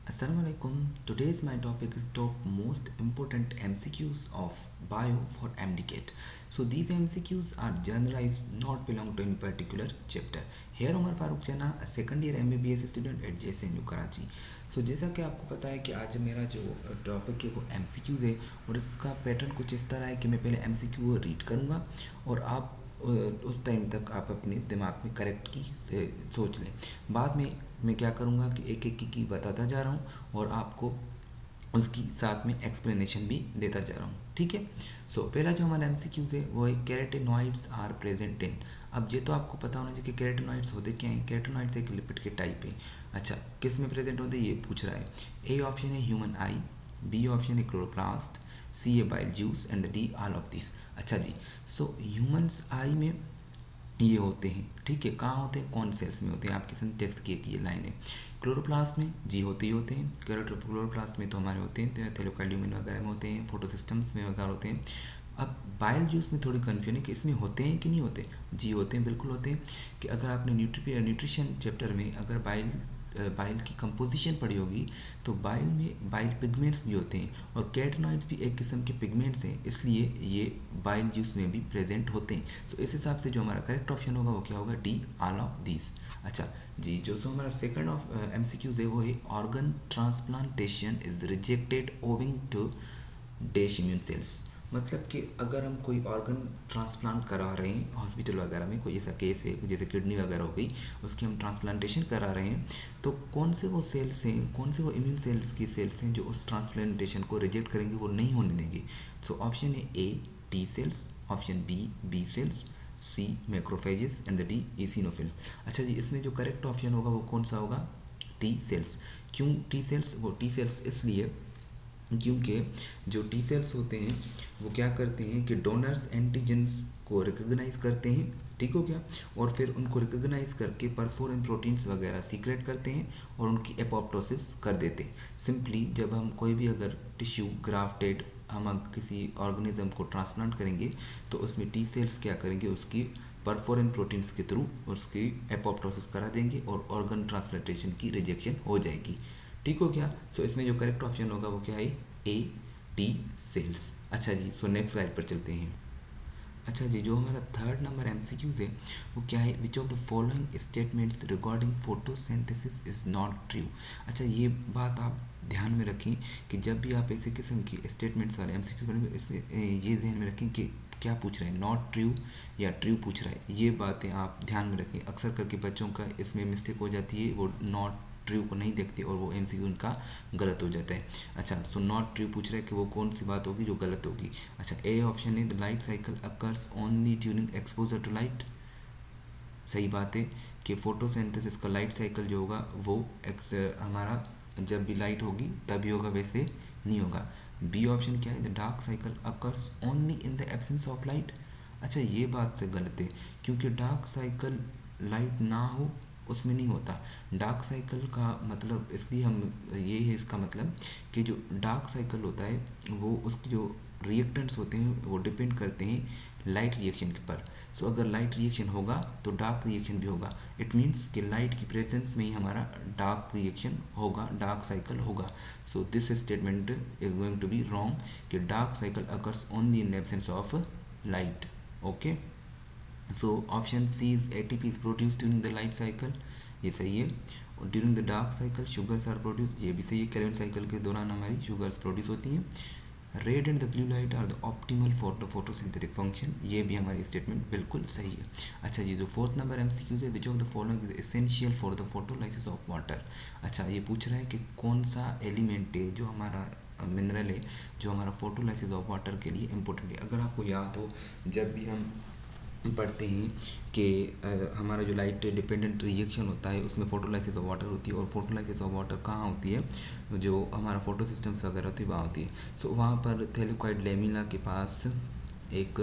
Assalamualaikum. Today's my topic is top most important MCQs of bio for MDCAT. So these MCQs are generalized, not belong to any particular chapter. Here Umar Farooq Jana, a second year MBBS student at JSNU Karachi. So जैसा कि आपको पता है कि आज मेरा जो topic है वो MCQs है और इसका पैटर्न कुछ इस तरह है कि मैं पहले MCQ रीड करूँगा और आप उस टाइम तक आप अपने दिमाग में करेक्ट की से सोच लें। बाद में मैं क्या करूँगा कि एक एक की बताता जा रहा हूँ और आपको उसकी साथ में एक्सप्लेनेशन भी देता जा रहा हूँ। ठीक है। सो पहला जो हमारा एमसीक्यूज है वो है कैरोटीनॉइड्स आर प्रेजेंट इन। अब ये तो आपको पता होना चाहिए कि कैरोटीनॉइड्स होते क्या हैं। कैरोटीनॉइड्स एक लिपिड के टाइप है। अच्छा, किस में प्रेजेंट होते हैं ये पूछ रहा है। ए ऑप्शन है ह्यूमन आई, बी ऑप्शन है chloroplast, C a bile juice and D all of this. अच्छा जी, सो ह्यूमन्स आई में ये होते हैं। ठीक है, कहाँ होते हैं? कौन सेल्स में होते हैं? आपके साथ टेक्स्ट की एक ये लाइन है। क्लोरोप्लास्ट में जी होते ही होते हैं। क्लोरोप्लास्ट में तो हमारे होते हैं थैलेकोडाइल्यूमिन वगैरह में होते हैं, फोटोसिस्टम्स में वगैरह होते हैं। अब बाइल जूस में थोड़ी कन्फ्यूजन है कि इसमें होते हैं कि नहीं होते। जी होते हैं, बिल्कुल होते हैं। कि अगर आपने न्यूट्रिशन चैप्टर में अगर बाइल की कंपोजिशन पढ़ी होगी तो बाइल में बाइल पिगमेंट्स भी होते हैं और कैरोटीनॉइड्स भी एक किस्म के पिगमेंट्स हैं, इसलिए ये बाइल जूस में भी प्रेजेंट होते हैं। तो इस हिसाब से जो हमारा करेक्ट ऑप्शन होगा वो क्या होगा? D all of this. अच्छा जी, जो हमारा सेकंड ऑफ एमसीक्यूज है वो है organ transplantation is rejected owing to dash immune cells. मतलब कि अगर हम कोई ऑर्गन ट्रांसप्लांट करा रहे हैं हॉस्पिटल वगैरह में, कोई ऐसा केस है जैसे किडनी वगैरह हो गई, उसकी हम ट्रांसप्लांटेशन करा रहे हैं, तो कौन से वो सेल्स हैं, कौन से वो इम्यून सेल्स की सेल्स हैं जो उस ट्रांसप्लांटेशन को रिजेक्ट करेंगे, वो नहीं होने देंगे। सो ऑप्शन है A T cells, option B cells, C macrophages and the D eosinophil. अच्छा जी, इसमें जो करेक्ट ऑप्शन होगा वो कौन सा होगा? T cells. क्यों टी सेल्स? वो टी सेल्स इसलिए क्योंकि जो टी सेल्स होते हैं वो क्या करते हैं कि डोनर्स एंटीजेंस को रिकॉग्नाइज करते हैं। ठीक हो गया। और फिर उनको रिकॉग्नाइज करके परफोरिन प्रोटीन्स वगैरह सीक्रेट करते हैं और उनकी एपोप्टोसिस कर देते हैं। सिंपली जब हम कोई भी अगर टिश्यू ग्राफ्टेड हम किसी ऑर्गेनिज्म को ट्रांसप्लांट करेंगे तो उसमें टी सेल्स क्या करेंगे? उसकी परफोरिन प्रोटीन्स के थ्रू उसकी एपोप्टोसिस करा देंगे और ऑर्गन ट्रांसप्लांटेशन की रिजेक्शन हो जाएगी। ठीक हो गया। सो इसमें जो करेक्ट ऑप्शन होगा वो क्या है? A T sales. अच्छा जी, सो नेक्स्ट स्लाइड पर चलते हैं। अच्छा जी, जो हमारा थर्ड नंबर एमसीक्यूज है वो क्या है? Which of the following statements regarding photosynthesis is not true. अच्छा, ये बात आप ध्यान में रखें कि जब भी आप ऐसे किस्म की स्टेटमेंट्स वाले एमसीक्यू बने इसमें ये ध्यान में रखें कि क्या पूछ रहे हैं, नॉट ट्रू या ट्रू पूछ रहा है। ये बातें आप ध्यान में रखें। अक्सर करके बच्चों का इसमें मिस्टेक हो जाती है, वो नॉट ट्रू को नहीं देखते और वो एमसीक्यू उनका गलत हो जाता है। अच्छा, सो नॉट ट्रू पूछ रहा है कि वो कौन सी बात होगी जो गलत होगी। अच्छा, ए ऑप्शन है the light cycle occurs only during exposure to light. सही बात है कि फोटोसिंथेसिस का लाइट साइकिल जो होगा वो हमारा जब भी लाइट होगी तभी होगा, वैसे नहीं होगा। बी ऑप्शन क्या है? The dark cycle occurs only in the absence of light. अच्छा, ये बात से गलत है क्योंकि डार्क साइकिल लाइट ना हो उसमें नहीं होता। डार्क साइकिल का मतलब इसलिए हम ये है इसका मतलब कि जो डार्क साइकिल होता है वो उसकी जो रिएक्टेंट्स होते हैं वो डिपेंड करते हैं लाइट रिएक्शन के पर। सो अगर लाइट रिएक्शन होगा तो डार्क रिएक्शन भी होगा। इट मीन्स कि लाइट की प्रेजेंस में ही हमारा डार्क रिएक्शन होगा, डार्क साइकिल होगा। So this statement is going to be wrong कि dark cycle occurs only in absence of light. Okay, so option C is ATP is produce during the light cycle, ये सही है। और during the dark cycle sugars are produce, ये भी सही है। Calvin cycle के दौरान हमारी शुगर्स प्रोड्यूस होती हैं। Red and the blue light are the optimal for the photosynthetic function, ये भी हमारी स्टेटमेंट बिल्कुल सही है। अच्छा जी, जो फोर्थ नंबर एमसीक्यूज है, which of the following is essential for the photolysis of water. अच्छा, ये पूछ रहा है कि कौन सा एलिमेंट है जो हमारा मिनरल है जो हमारा फोटोलाइसिस ऑफ वाटर के लिए इम्पोर्टेंट है। अगर आपको याद हो, जब भी हम पढ़ते हैं कि हमारा जो लाइट डिपेंडेंट रिएक्शन होता है उसमें फोटोलाइसिस ऑफ वाटर होती है और फोटोलाइसिस ऑफ वाटर कहाँ होती है? जो हमारा फोटो सिस्टम्स वगैरह होती है वहाँ होती है। सो वहाँ पर थैलेकॉइड लैमिना के पास एक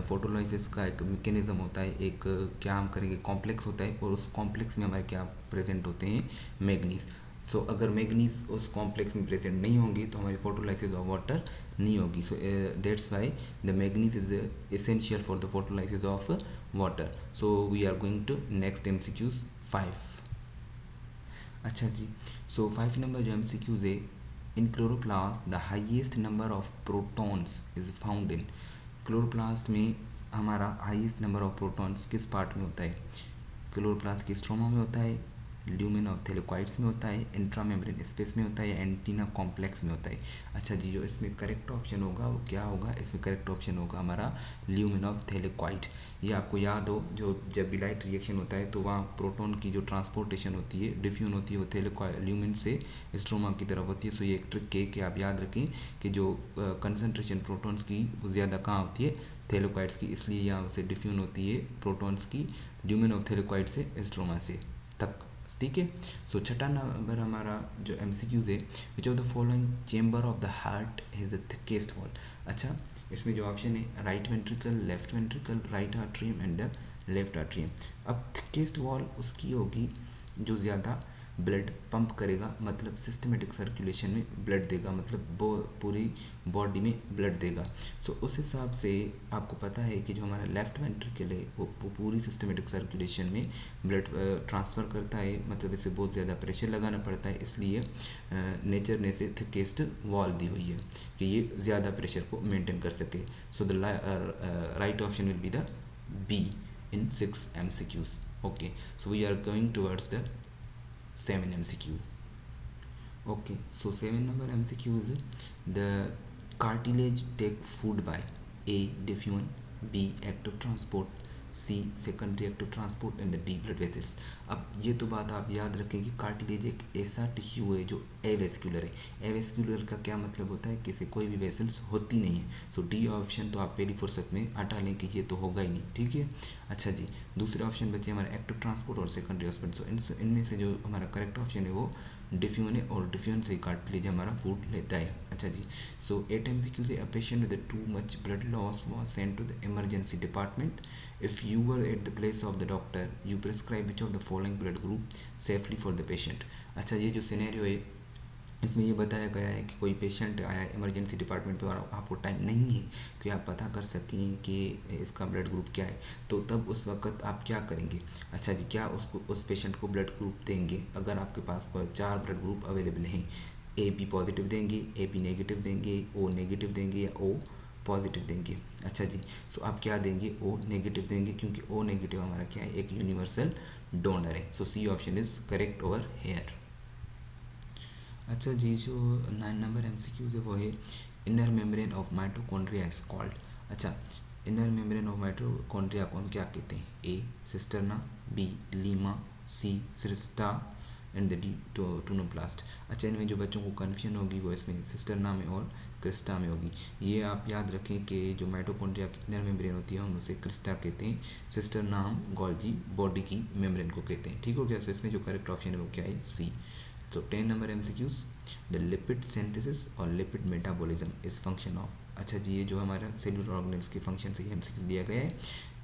फोटोलाइसिस का एक मैकेनिज्म होता है, एक क्या हम करेंगे कॉम्प्लेक्स होता है और उस कॉम्प्लेक्स में हमारे क्या प्रेजेंट होते हैं? मैग्नीज। सो अगर मैग्नीज उस कॉम्प्लेक्स में प्रेजेंट नहीं होंगी तो हमारी फोटोलाइसिस ऑफ वाटर नहीं होगी। So that's why the manganese is essential for the photolysis of water. So we are going to next MCQs 5. अच्छा जी, सो 5 नंबर जो MCQs है, इन chloroplast the highest number of protons is found in. Chloroplast में हमारा highest number of protons किस part में होता है? क्लोरोप्लास्ट की स्ट्रोमा में होता है, ल्यूमेन ऑफ थैलेकॉइड्स में होता है, इंट्रामेम्ब्रेन स्पेस में होता है, या एंटीना कॉम्प्लेक्स में होता है। अच्छा जी, जो इसमें करेक्ट ऑप्शन होगा वो क्या होगा? इसमें करेक्ट ऑप्शन होगा हमारा ल्यूमेन ऑफ थैलेकॉइड। ये आपको याद हो, जो जब भी लाइट रिएक्शन होता है तो वहाँ प्रोटॉन की जो ट्रांसपोर्टेशन होती है, डिफ्यूजन होती है, वो थैलेकॉइड ल्यूमेन से स्ट्रोमा की तरफ होती है। सो ये एक ट्रिक है कि आप याद रखें कि जो कंसनट्रेशन प्रोटॉन्स की वो ज़्यादा कहाँ होती है? थैलेकॉइड्स की, इसलिए यहाँ से डिफ्यूजन होती है प्रोटॉन्स की ल्यूमेन ऑफ थैलेकॉइड से स्ट्रोमा से तक। ठीक है। सो छठा नंबर हमारा जो MCQs है, which of the following chamber of the heart has the thickest wall. अच्छा, इसमें जो ऑप्शन है right ventricle, left ventricle, right atrium and the left atrium. अब थिकेस्ट वॉल उसकी होगी जो ज़्यादा ब्लड पंप करेगा, मतलब सिस्टमेटिक सर्कुलेशन में ब्लड देगा, मतलब वो पूरी बॉडी में ब्लड देगा। सो उस हिसाब से आपको पता है कि जो हमारा लेफ्ट वेंट्रिकल है वो पूरी सिस्टमेटिक सर्कुलेशन में ब्लड ट्रांसफ़र करता है, मतलब इसे बहुत ज़्यादा प्रेशर लगाना पड़ता है, इसलिए नेचर ने इसे थिकेस्ट वॉल दी हुई है कि ये ज़्यादा प्रेशर को मेंटेन कर सके। So the right option will be the B in 6 MCQs. Okay, so we are going towards the 7 MCQ. Okay, so 7 number MCQ is the cartilage take food by A. diffusion, B. active transport, C. secondary active transport and the D. blood vessels. अब ये तो बात आप याद रखें कि cartilage एक ऐसा टिश्यू है जो एवेस्क्यूलर है। एवेस्क्यूलर का क्या मतलब होता है कि इसे कोई भी वेसल्स होती नहीं है। सो डी ऑप्शन तो आप पहली फुर्सत में हटा लें कि ये तो होगा ही नहीं। ठीक है। अच्छा जी, दूसरे ऑप्शन बचे हमारा एक्टिव ट्रांसपोर्ट और सेकेंडरी हॉस्पिटल। सो इनमें से जो हमारा करेक्ट ऑप्शन है वो डिफ्यूजन है, और डिफ्यूजन से कार्टिलेज हमारा फूड लेता है। अच्छा जी, सो 8 MCQ से, a patient with too much blood loss was sent to the emergency department. If you were at the place of the doctor you prescribe which of the following blood group safely for the patient. अच्छा, ये जो scenario है इसमें ये बताया गया है कि कोई पेशेंट आया इमरजेंसी डिपार्टमेंट पे और आपको टाइम नहीं है कि आप पता कर सकें कि इसका ब्लड ग्रुप क्या है, तो तब उस वक्त आप क्या करेंगे? अच्छा जी, क्या उसको उस पेशेंट को ब्लड ग्रुप देंगे? अगर आपके पास 4 ब्लड ग्रुप अवेलेबल हैं, AB पॉजिटिव देंगे, AB नेगेटिव देंगे, O नेगेटिव देंगे, या O पॉजिटिव देंगे। अच्छा जी, सो आप क्या देंगे? O नेगेटिव देंगे, क्योंकि O नेगेटिव हमारा क्या है? एक यूनिवर्सल डोनर है। सो C option is correct over hair. अच्छा जी, जो 9 नंबर MCQs है वो है inner membrane of mitochondria is called. अच्छा, इनर मेम्ब्रेन ऑफ माइटोकॉन्ड्रिया को हम क्या कहते हैं? A cisterna, B Lima, C sister and the D टूनोप्लास्ट। अच्छा, इनमें जो बच्चों को कन्फ्यूजन होगी वो इसमें सिस्टर्ना में और क्रिस्टा में होगी। ये आप याद रखें कि जो माइटोकॉन्ड्रिया की इनर मेम्ब्रेन होती है हम उसे क्रिस्टा कहते हैं, सिस्टर्ना हम गोल्जी बॉडी की मेम्ब्रेन को कहते हैं। ठीक हो गया। सो इसमें जो करेक्ट ऑप्शन है वो क्या है? C। So 10 number MCQs, the lipid synthesis और lipid metabolism is function of. अच्छा जी, ये जो हमारा सेलुलर ऑर्गेनेल्स के फंक्शन से MCQ दिया गया है।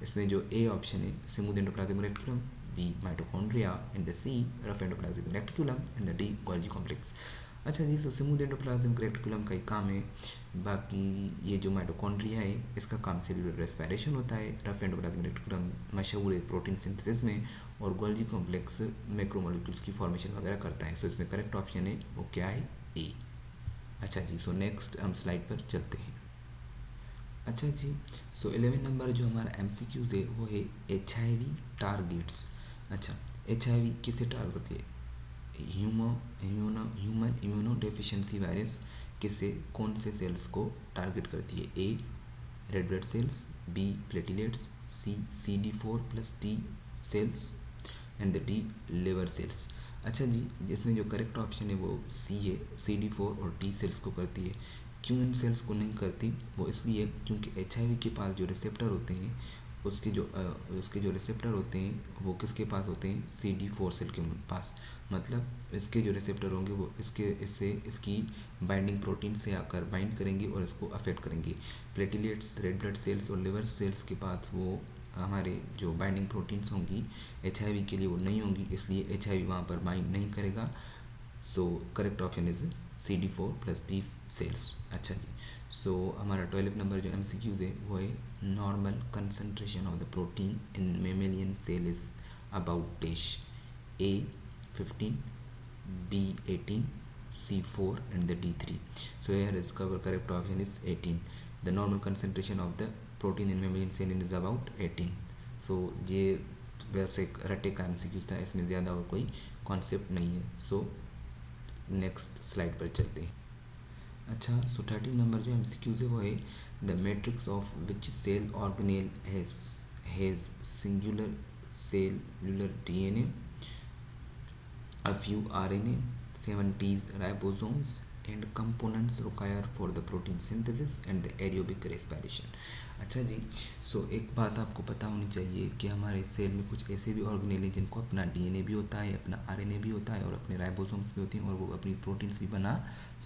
इसमें जो A ऑप्शन है smooth endoplasmic reticulum, B mitochondria and the C rough endoplasmic reticulum and the D Golgi complex. अच्छा जी, तो स्मूथ एंडोप्लाज्मिक रेटिकुलम का ही काम है, बाकी ये जो माइटोकॉन्ड्रिया है इसका काम सेलुलर रेस्पिरेशन होता है, रफ एंडोप्लाज्मिक रेटिकुलम मशहूर है प्रोटीन सिंथेसिस में, और गोल्जी कॉम्प्लेक्स मैक्रोमोलिक्यूल्स की फॉर्मेशन वगैरह करता है। सो इसमें करेक्ट ऑप्शन है वो क्या है? A। अच्छा जी, सो नेक्स्ट हम स्लाइड पर चलते हैं। अच्छा जी, सो 11 नंबर जो हमारा MCQs है वो है HIV टारगेट्स। अच्छा, HIV किसे टारगेट करती है? ह्यूमन इम्यूनो डेफिशिएंसी वायरस किसे, कौन से सेल्स को टारगेट करती है? A red blood cells, B platelets, C CD4+T cells and the D liver cells. अच्छा जी, जिसमें जो करेक्ट ऑप्शन है वो C है, CD4 और T सेल्स को करती है। क्यों इन सेल्स को नहीं करती? वो इसलिए क्योंकि HIV के पास जो रिसेप्टर होते हैं उसके जो रिसेप्टर होते हैं वो किसके पास होते हैं? CD4 सेल के पास। मतलब इसके जो रिसेप्टर होंगे वो इसकी बाइंडिंग प्रोटीन से आकर बाइंड करेंगे और इसको अफेक्ट करेंगे। प्लेटिलेट्स, रेड ब्लड सेल्स और लिवर सेल्स के पास वो हमारे जो बाइंडिंग प्रोटीन्स होंगी HIV के लिए वो नहीं होंगी, इसलिए HIV वहाँ पर बाइंड नहीं करेगा। So correct option is CD4+T cells. अच्छा जी, सो हमारा 12 नंबर जो MCQs है वो है normal concentration of the protein in mammalian cell is about dash. A 15, B18, C4 and the D3. So here is correct option is 18. The normal concentration of the protein in mammalian cell is about 18. So ये वैसे रटे का MCQ था, इसमें ज़्यादा और कोई concept नहीं है. सो नेक्स्ट स्लाइड पर चलते हैं. अच्छा, सो 13 नंबर जो MCQs है वो है the matrix of which cell organelle has singular cellular DNA, a few RNA, 70 ribosomes and components required for the protein synthesis and the aerobic respiration. अच्छा जी, सो एक बात आपको पता होनी चाहिए कि हमारे सेल में कुछ ऐसे भी ऑर्गेनेल हैं जिनको अपना DNA भी होता है, अपना RNA भी होता है और अपने राइबोसोम्स भी होते हैं और वो अपनी प्रोटीन्स भी बना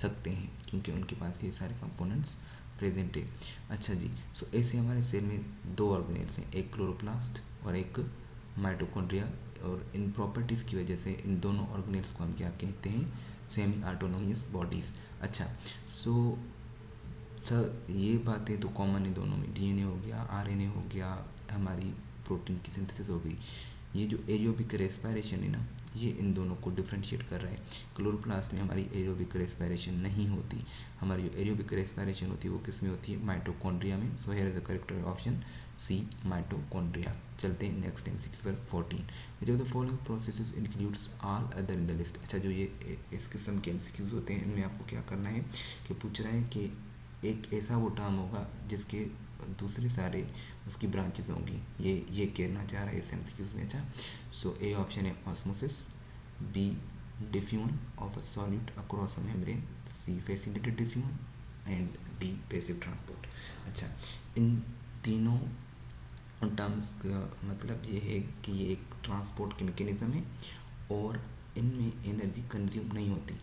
सकते हैं क्योंकि उनके पास ये सारे कंपोनेंट्स प्रेजेंट है. अच्छा जी, सो ऐसे हमारे सेल में दो ऑर्गेनेल्स हैं, एक क्लोरोप्लास्ट और एक माइटोकॉन्ड्रिया, और इन प्रॉपर्टीज़ की वजह से इन दोनों ऑर्गेनेल्स को हम क्या कहते हैं, सेमी ऑटोनोमियस बॉडीज़. अच्छा, सो सर ये बातें तो कॉमन है दोनों में, डीएनए हो गया, आरएनए हो गया, हमारी प्रोटीन की सिंथेसिस हो गई. ये जो एरोबिक रेस्पिरेशन है ना, ये इन दोनों को डिफ्रेंशिएट कर रहा है. क्लोरोप्लास्ट में हमारी एरोबिक रेस्पिरेशन नहीं होती. हमारी जो एरोबिक रेस्पिरेशन होती है वो किस में होती है, माइटोकॉन्ड्रिया में. So here is the correct option C, mitochondria. चलते हैं नेक्स्ट MCQ पर 14. Which of the following processes includes all other in the list. अच्छा, जो ये इस किस्म के MCQs होते हैं इनमें आपको क्या करना है कि पूछ रहा है कि एक ऐसा वो टर्म होगा जिसके दूसरे सारे उसकी ब्रांचेस होंगी. ये कहना चाह रहा है इस MCQs में. अच्छा, सो ए ऑप्शन है osmosis, B diffusion of a solute across a membrane, C facilitated diffusion and D passive transport. अच्छा, इन तीनों टर्म्स का मतलब ये है कि ये एक ट्रांसपोर्ट के मैकेनिज्म है और इनमें एनर्जी कंज्यूम नहीं होती.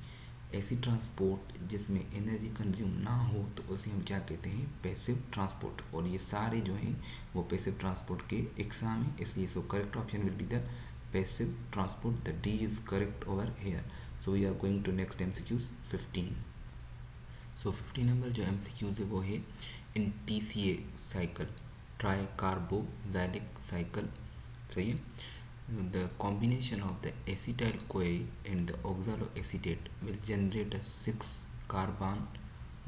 ऐसी ट्रांसपोर्ट जिसमें एनर्जी कंज्यूम ना हो तो उसे हम क्या कहते हैं, पैसिव ट्रांसपोर्ट. और ये सारे जो हैं वो पैसिव ट्रांसपोर्ट के एग्जाम है, इसलिए so correct option will be the passive transport. The D is correct over here. So we are going to next MCQs 15. सो 15 नंबर जो MCQs है वो है in TCA cycle, tricarboxylic cycle. सही है. The combination of the acetyl CoA and the oxaloacetate will generate a 6 carbon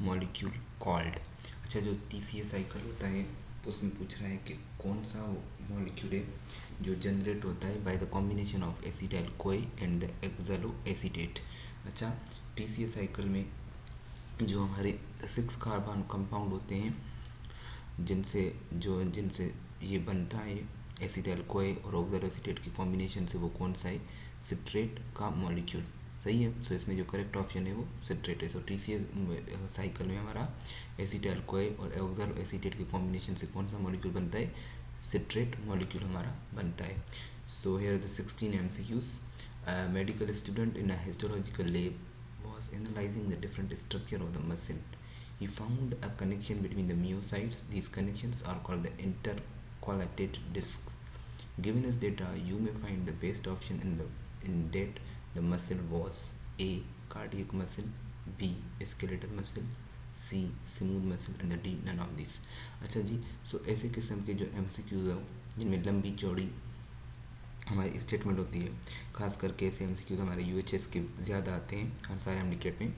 molecule called. अच्छा, जो TCA cycle होता है उसमें पूछ रहा है कि कौन सा मॉलिक्यूल है जो जनरेट होता है by the combination of acetyl CoA and the oxaloacetate. अच्छा, TCA साइकिल में जो हमारे 6 कार्बन कंपाउंड होते हैं जिनसे ये बनता है एसिटाइल CoA और oxaloacetate के कॉम्बिनेशन से, वो कौन सा है, सिट्रेट का मॉलिक्यूल. सही है. सो इसमें जो करेक्ट ऑप्शन है वो सिट्रेट है. सो TCA साइकिल में हमारा एसिटाइल CoA और oxaloacetate के कॉम्बिनेशन से कौन सा मॉलिक्यूल बनता है, सिट्रेट मॉलिक्यूल हमारा बनता है. So here the 16 MCQs. Medical student in a histological lab was analyzing the different structure of the muscle. He found a connection between the myocytes. These connections are called the intercalated discs. Given his data, you may find the best option in that the muscle was A. cardiac muscle, B. skeletal muscle, C. smooth muscle and the D. none of these. अच्छा जी, सो ऐसे किस्म के जो MCQs हैं जिनमें लंबी चौड़ी हमारी स्टेटमेंट होती है, खास करके ऐसे MCQ हमारे UHS के ज़्यादा आते हैं हर सारे MDCAT में.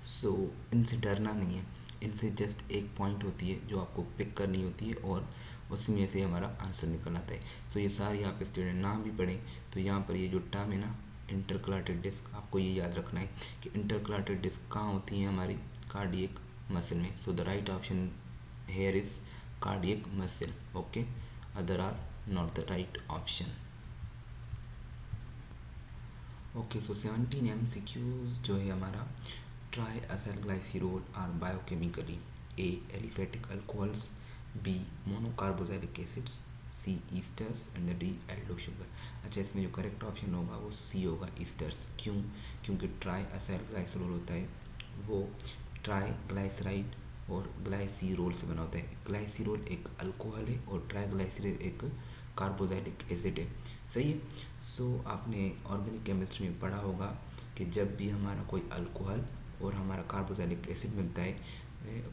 सो इनसे डरना नहीं है, इनसे जस्ट एक पॉइंट होती है जो आपको पिक करनी होती है और उसमें से हमारा आंसर निकल आता है. सो ये सारी आप स्टूडेंट ना भी पढ़ें तो यहाँ पर ये जो टर्म है ना, इंटरकलाटेड डिस्क, आपको ये याद रखना है कि इंटरकलाटेड डिस्क कहाँ होती है, हमारी कार्डियक मसल में. So the right option here is cardiac muscle. Okay, other are not the right option. Okay, so 17 MCQs जो है हमारा, triacyl glycerol are biochemically A aliphatic alcohols, B monocarboxylic acids, C esters and D aldo sugar. अच्छा, इसमें जो correct option होगा वो सी होगा, esters. क्यों? क्योंकि ट्राई असेल ग्लाइसरोल होता है वो ट्राई ग्लाइसराइड और ग्लाइसिरोल से बना होता है. ग्लाइसिरोल एक अल्कोहल है और ट्राईग्लाइसराइड एक कार्बोजाइलिक एसिड है. सही है. सो आपने ऑर्गेनिक केमिस्ट्री में पढ़ा होगा कि जब भी हमारा कोई अल्कोहल और हमारा कार्बोजाइलिक एसिड मिलता है,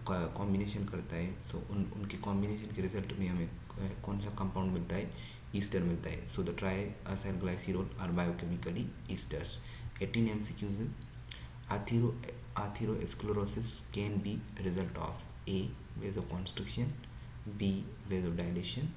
कॉम्बिनेशन करता है, सो उनके कॉम्बिनेशन के रिजल्ट में हमें कौन सा कंपाउंड मिलता है, ईस्टर मिलता है. सो द ट्राई असेल glycerol are biochemically esters. 18 MCQs है। Athero atherosclerosis can be result of A vasoconstriction, B vasodilation,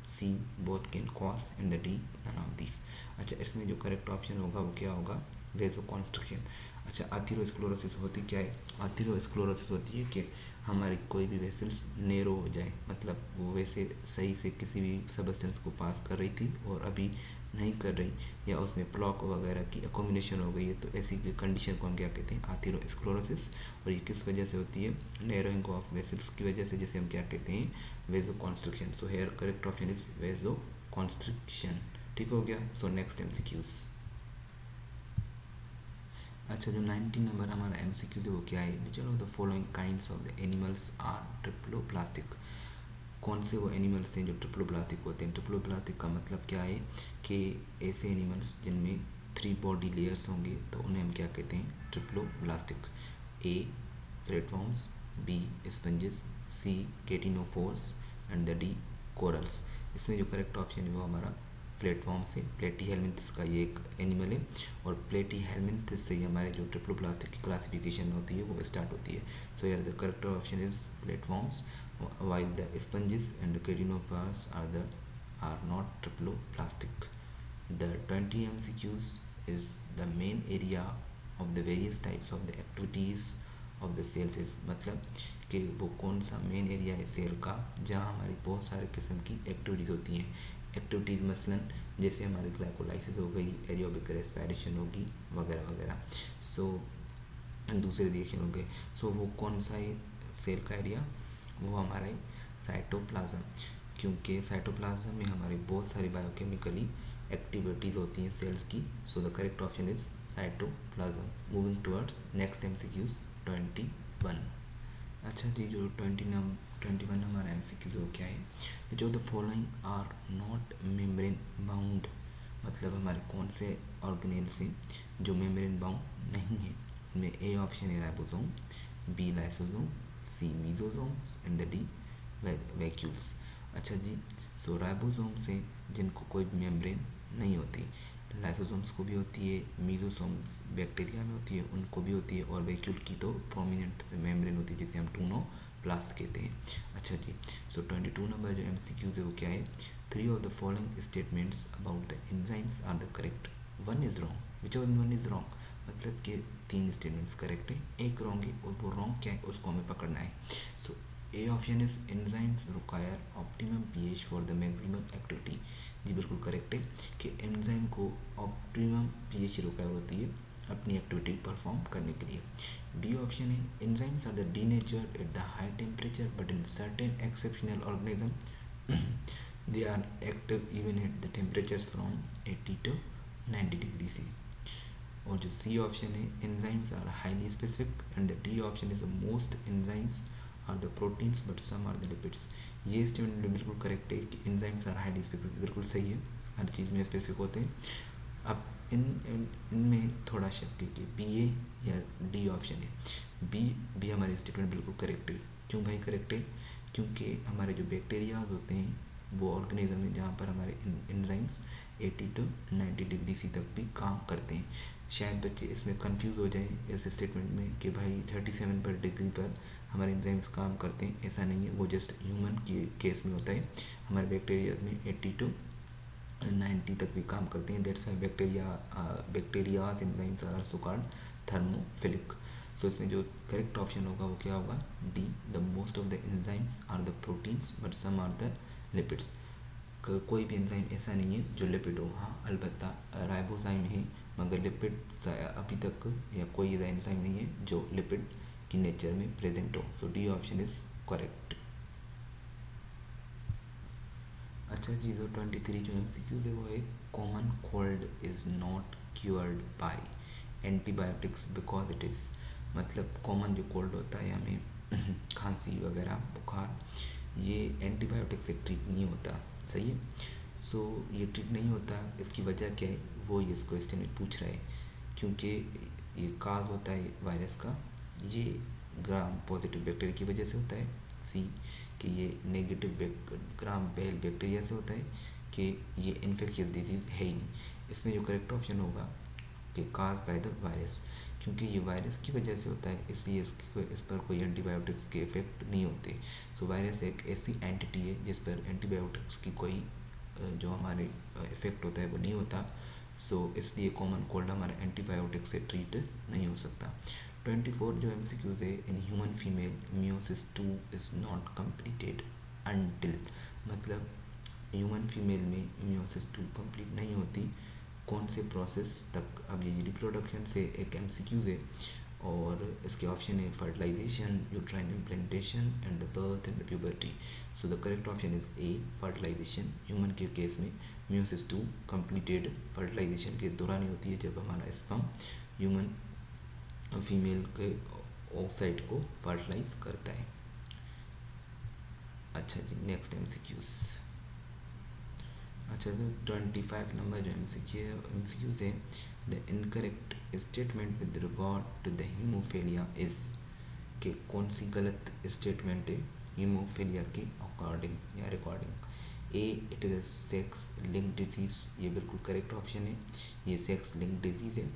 C both can cause, and the D none of these। अच्छा, इसमें जो करेक्ट ऑप्शन होगा वो क्या होगा, वेजोकॉन्स्ट्रिक्शन। अच्छा, आथीरोस्क्लेरोसिस होती क्या है? आथीरोस्क्लेरोसिस होती है कि हमारी कोई भी वेसल्स नेरो हो जाए, मतलब वो वैसे सही से किसी भी सबस्टेंस को पास कर रही थी और अभी नहीं कर रही, या उसमें प्लॉक वगैरह की अकोमिनेशन हो गई है, तो ऐसी कंडीशन को हम क्या कहते हैं, आथीरोस्क्लेरोसिस। और ये किस वजह से होती है? नैरोइंग ऑफ वेसल्स की वजह से, जिसे हम क्या कहते हैं, vasoconstriction. So here correct option is vasoconstriction. ठीक हो गया। So next MCQs. अच्छा, जो 19 नंबर हमारा एमसीक्यू है वो क्या है, which of the following kinds of the animals are triploblastic. कौन से वो एनिमल्स हैं जो ट्रिप्लोप्लास्टिक होते हैं? ट्रिप्लोप्लास्टिक का मतलब क्या है कि ऐसे एनिमल्स जिनमें 3 बॉडी लेयर्स होंगे, तो उन्हें हम क्या कहते हैं, triploblastic. A flatworms, B sponges, C ctenophores, and the D corals. इसमें जो करेक्ट ऑप्शन है वो हमारा प्लेटफॉर्म से प्लेटीहेल्मिन्थस का ये एक एनिमल है, और प्लेटीहेल्मिन्थस से ही हमारे जो ट्रिप्लोप्लास्टिक की क्लासिफिकेशन होती है वो स्टार्ट होती है। सो यार the correct option is platforms, while the sponges and the keratinophores are not triploplastic. The 20 MCQs is the main area of the various types of the activities of the cells is, मतलब कि वो कौन सा main area है cell का जहाँ हमारी बहुत सारे किस्म की एक्टिविटीज़ होती हैं। एक्टिविटीज़ मसलन जैसे हमारी ग्लाइकोलाइसिस हो गई, एरोबिक रेस्पिरेशन होगी, वगैरह वगैरह। सो दूसरे रिएक्शन हो गए। सो वो कौन सा है सेल का एरिया? वो हमारा है साइटोप्लाज्म, क्योंकि साइटोप्लाज्म में हमारी बहुत सारी बायोकेमिकली एक्टिविटीज़ होती हैं सेल्स की। सो the correct option is cytoplasm. Moving towards next MCQs 21। अच्छा जी, जो 21 हमारा एमसीक्यू जो क्या है, जो the following are not membrane bound, मतलब हमारे कौन से ऑर्गेनेल्स हैं जो मेम्ब्रेन बाउंड नहीं है। इनमें ए ऑप्शन है ribosome, B lysosome, C mesosomes, and the D vacuoles. अच्छा जी, सो राइबोसोम से जिनको कोई मेम्ब्रेन नहीं होती, लाइसोसोम्स को भी होती है, मीजोसोम्स बैक्टीरिया में होती है, उनको भी होती है, और वैक्यूल की तो प्रोमिनेंट मेम्ब्रेन होती है जिसे हम टूनोप्लास्ट कहते हैं। अच्छा जी, सो 22 नंबर जो एमसीक्यूज है वो क्या है, 3 of the following statements about the enzymes are the correct, 1 is wrong, which one is wrong, मतलब कि 3 स्टेटमेंट्स करेक्ट है, एक रॉन्ग है, और वो रॉन्ग क्या है उसको हमें पकड़ना है। So A option is enzymes require optimum pH for the maximum activity. जी बिल्कुल करेक्ट है कि एंजाइम को ऑप्टिमम पीएच रिक्वायर होती है अपनी एक्टिविटी परफॉर्म करने के लिए। बी ऑप्शन है enzymes are the denatured at the high temperature but in certain exceptional organism they are active even at the temperatures from 80 to 90 degree C. और जो C option है enzymes are highly specific, and the D option is the most enzymes are the proteins but some are the lipids. ये statement बिल्कुल correct है कि enzymes are highly specific, बिल्कुल सही है, हर चीज़ में स्पेसिफिक होते हैं। अब इनमें थोड़ा शक है कि बी ए या डी ऑप्शन है। बी हमारी स्टेटमेंट बिल्कुल करेक्ट है। क्यों भाई करेक्ट है? क्योंकि हमारे जो बैक्टीरियाज होते हैं वो ऑर्गेनिज्म में जहाँ पर हमारे एंजाइम्स 80 to 90 डिग्री सी तक भी काम करते हैं। शायद बच्चे इसमें कंफ्यूज हो जाए इस स्टेटमेंट में कि भाई 37 पर डिग्री पर हमारे एंजाइम्स काम करते हैं, ऐसा नहीं है, वो जस्ट ह्यूमन के केस में होता है। हमारे बैक्टीरिया में 80 to 90 तक भी काम करते हैं। That's why bacterias enzymes are also called thermophilic. So इसमें जो करेक्ट ऑप्शन होगा वो क्या होगा, D, the most of the enzymes are the proteins but some are the lipids. कोई भी एंजाइम ऐसा नहीं है जो लिपिड हो, हाँ अलबत्ता राइबोजाइम है, मगर लिपिड अभी तक या कोई एंजाइम नहीं है जो लिपिड की नेचर में प्रेजेंट हो। सो डी ऑप्शन इज करेक्ट। अच्छा जी, जो 23 जो एमसीक्यूज है वो है common cold is not cured by antibiotics because it is, मतलब कॉमन जो कोल्ड होता है हमें खांसी वगैरह बुखार, ये एंटीबायोटिक से ट्रीट नहीं होता, सही है। सो ये ट्रीट नहीं होता, इसकी वजह क्या है वो ये इस क्वेश्चन में पूछ रहा है, क्योंकि ये काज होता है वायरस का, ये ग्राम पॉजिटिव बैक्टीरिया की वजह से होता है, सी कि ये नेगेटिव ग्राम बेल बैक्टीरिया से होता है, कि ये इन्फेक्शियस डिजीज़ है ही नहीं। इसमें जो करेक्ट ऑप्शन होगा के काज बाय द वायरस, क्योंकि ये वायरस की वजह से होता है इसलिए इस पर कोई एंटीबायोटिक्स के इफेक्ट नहीं होते। सो वायरस एक ऐसी एंटिटी है जिस पर एंटीबायोटिक्स की कोई जो हमारे इफेक्ट होता है वो नहीं होता। सो इसलिए कॉमन कोल्ड हमारा एंटीबायोटिक से ट्रीट नहीं हो सकता। 24 जो MCQs है, in human female meiosis 2 is not completed until, मतलब ह्यूमन फीमेल में मियोसिस 2 कंप्लीट नहीं होती कौन से प्रोसेस तक। अब ये रिप्रोडक्शन से एक MCQs है और इसके ऑप्शन है fertilisation, uterine implantation and the birth and the puberty. So the correct option is A fertilisation. Human के केस में मियोसिस 2 कंप्लीटेड फर्टिलाइजेशन के दौरान ही होती है, जब हमारा स्पर्म ह्यूमन फीमेल के ओसाइट को फर्टिलाइज करता है। अच्छा जी, नेक्स्ट MCQs। अच्छा, तो 25 नंबर जो MCQs है, the incorrect statement with regard to the haemophilia is, कि कौन सी गलत स्टेटमेंट है हीमोफीलिया के अकॉर्डिंग या recording. A, it is a sex link disease, ये बिल्कुल करेक्ट ऑप्शन है, ये सेक्स लिंक डिजीज़ है।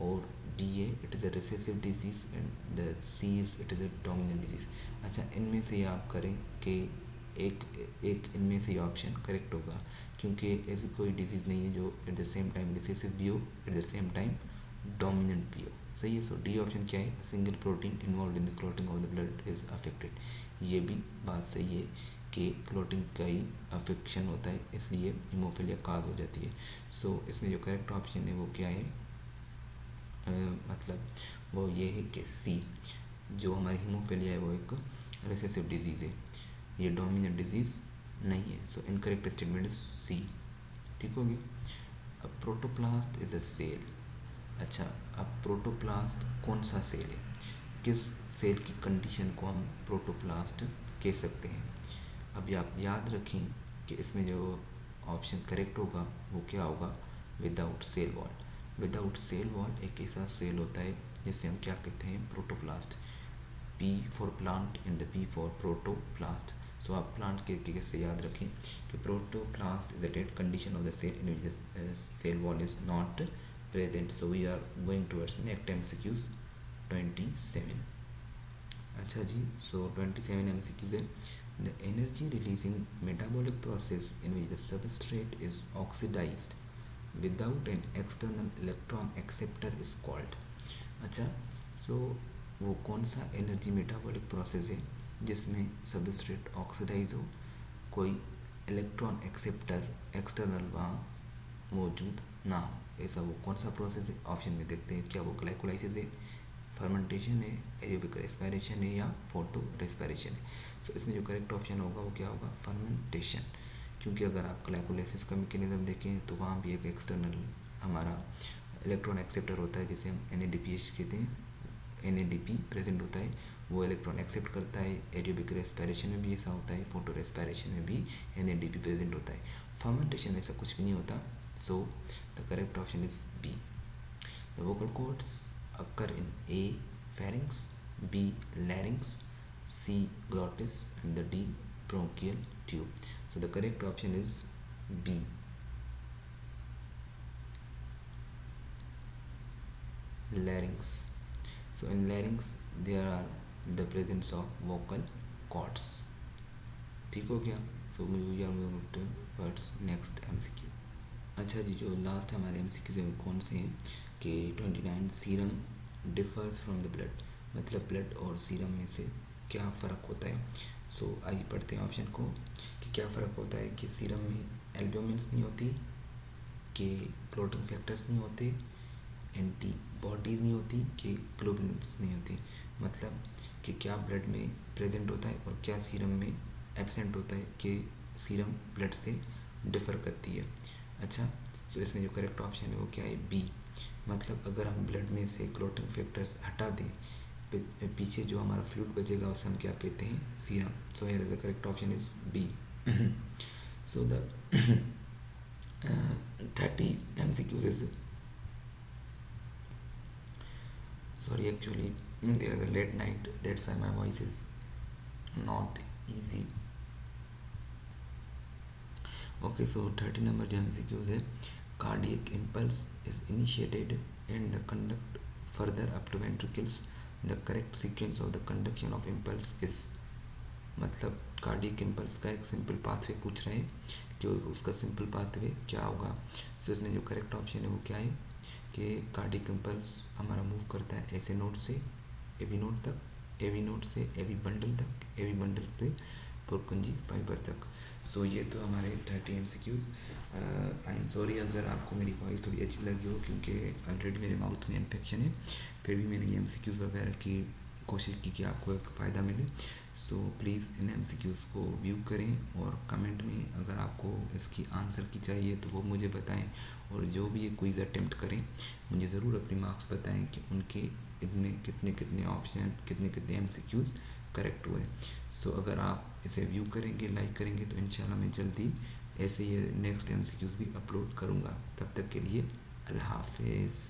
और बी है, it is a recessive disease and the C is it is a dominant disease. अच्छा, इनमें से आप करें कि एक एक इनमें से ऑप्शन करेक्ट होगा, क्योंकि ऐसी कोई डिजीज़ नहीं है जो at the same time recessive भी हो, at the same time dominant भी हो। सही है। सो डी ऑप्शन क्या है, single protein involve in the clotting of the blood is affected. ये भी बात सही है कि क्लॉटिंग का ही अफेक्शन होता है, इसलिए हीमोफीलिया काज हो जाती है। सो इसमें जो करेक्ट ऑप्शन है वो क्या है, मतलब वो ये है कि सी, जो हमारी हीमोफीलिया है वो एक रिसेसिव डिजीज़ है, ये डोमिनेंट डिजीज़ नहीं है। सो इनकरेक्ट स्टेटमेंट इज सी। ठीक हो गया। अब प्रोटोप्लास्ट इज़ अ सेल। अच्छा, अब प्रोटोप्लास्ट कौन सा सेल है, किस सेल की कंडीशन को हम प्रोटोप्लास्ट कह सकते हैं। अभी आप याद रखें कि इसमें जो ऑप्शन करेक्ट होगा वो क्या होगा, without cell wall. Without cell wall एक ऐसा सेल होता है जिसे हम क्या कहते हैं, protoplast. P for plant and the P for protoplast. So आप प्लांट के तरीके से याद रखें कि protoplast is a dead condition of the cell in which the cell wall is not present. So we are going towards next MCQs 27। अच्छा जी, so 27 MCQs है, the energy releasing metabolic process in which the substrate is oxidised without an external electron acceptor is called. अच्छा, सो वो कौन सा energy metabolic process है जिसमें substrate oxidise हो, कोई इलेक्ट्रॉन एक्सेप्टर एक्सटर्नल वहाँ मौजूद ना हो, ऐसा वो कौन सा प्रोसेस है। ऑप्शन में देखते हैं, क्या वो ग्लाइकोलाइसिस है, फर्मेंटेशन है, एरोबिक रेस्पिरेशन है या फोटो रेस्पिरेशन है। सो इसमें जो करेक्ट ऑप्शन होगा वो क्या होगा, फर्मेंटेशन। क्योंकि अगर आप ग्लाइकोलाइसिस का मैकेनिज्म देखें तो वहाँ भी एक एक्सटर्नल हमारा इलेक्ट्रॉन एक्सेप्टर होता है जिसे हम NADPH कहते हैं, NADP प्रेजेंट होता है, वो इलेक्ट्रॉन एक्सेप्ट करता है। एरोबिक रेस्पिरेशन में भी ऐसा होता है, फोटो रेस्पिरेशन में भी NADP प्रेजेंट होता है। फर्मेंटेशन में ऐसा कुछ भी नहीं होता। So the correct option is B. The vocal cords occur in A, pharynx, B, larynx, C, glottis and the D, bronchial tube. So the correct option is B, larynx. So in larynx there are the presence of vocal cords. ठीक हो गया। So we are moving towards next MCQ। अच्छा जी, जो last हमारे MCQ कौन से हैं कि 29, serum differs from the blood, मतलब ब्लड और सीरम में से क्या फ़र्क होता है। सो आइए पढ़ते हैं ऑप्शन को कि क्या फ़र्क होता है, कि सीरम में एल्ब्यूमिन्स नहीं होती, कि क्लोटिंग फैक्टर्स नहीं होते, एंटीबॉडीज़ नहीं होती, कि ग्लोबुलिन्स नहीं होती। मतलब कि क्या ब्लड में प्रेजेंट होता है और क्या सीरम में एब्सेंट होता है, कि सीरम ब्लड से डिफ़र करती है। अच्छा, सो इसमें जो करेक्ट ऑप्शन है वो क्या है, बी। मतलब अगर हम ब्लड में से क्लोटिंग फैक्टर्स हटा दें, पीछे जो हमारा फ्लूइड बचेगा उसे हम क्या कहते हैं, serum. So here is the correct option is B. So the 30 MCQs is, sorry, actually there is a late night, that's why my voice is not easy. Okay, so 30 number जो MCQs है, cardiac impulse is initiated and the conduct further up to ventricles. The correct sequence of the conduction of impulse is, मतलब cardiac impulse का एक simple pathway पूछ रहे हैं कि उसका सिंपल पाथवे क्या होगा। सो इसमें जो करेक्ट ऑप्शन है वो क्या है कि कार्डियक इम्पल्स हमारा मूव करता है ऐसे नोड से एवी नोड तक, एवी नोड से एवी बंडल तक, एवी बंडल से पुरकुंजी फाइबर तक। सो ये तो हमारे 30 MCQs। आई एम सॉरी अगर आपको मेरी वॉइस थोड़ी अजीब लगी हो, क्योंकि ऑलरेडी मेरे माउथ में इन्फेक्शन है। फिर भी मैंने ये MCQs वगैरह की कोशिश की कि आपको एक फ़ायदा मिले। सो प्लीज़ इन MCQs को व्यू करें और कमेंट में अगर आपको इसकी आंसर की चाहिए तो वो मुझे बताएं। और जो भी ये क्विज़ अटेम्प्ट करें मुझे ज़रूर अपने मार्क्स बताएं कि उनके इनमें कितने कितने ऑप्शन, कितने कितने MCQs करेक्ट हुए। सो अगर आप इसे व्यू करेंगे, लाइक करेंगे तो इंशाल्लाह मैं जल्दी ऐसे ये नेक्स्ट MCQs भी अपलोड करूँगा। तब तक के लिए अल्लाह हाफिज़।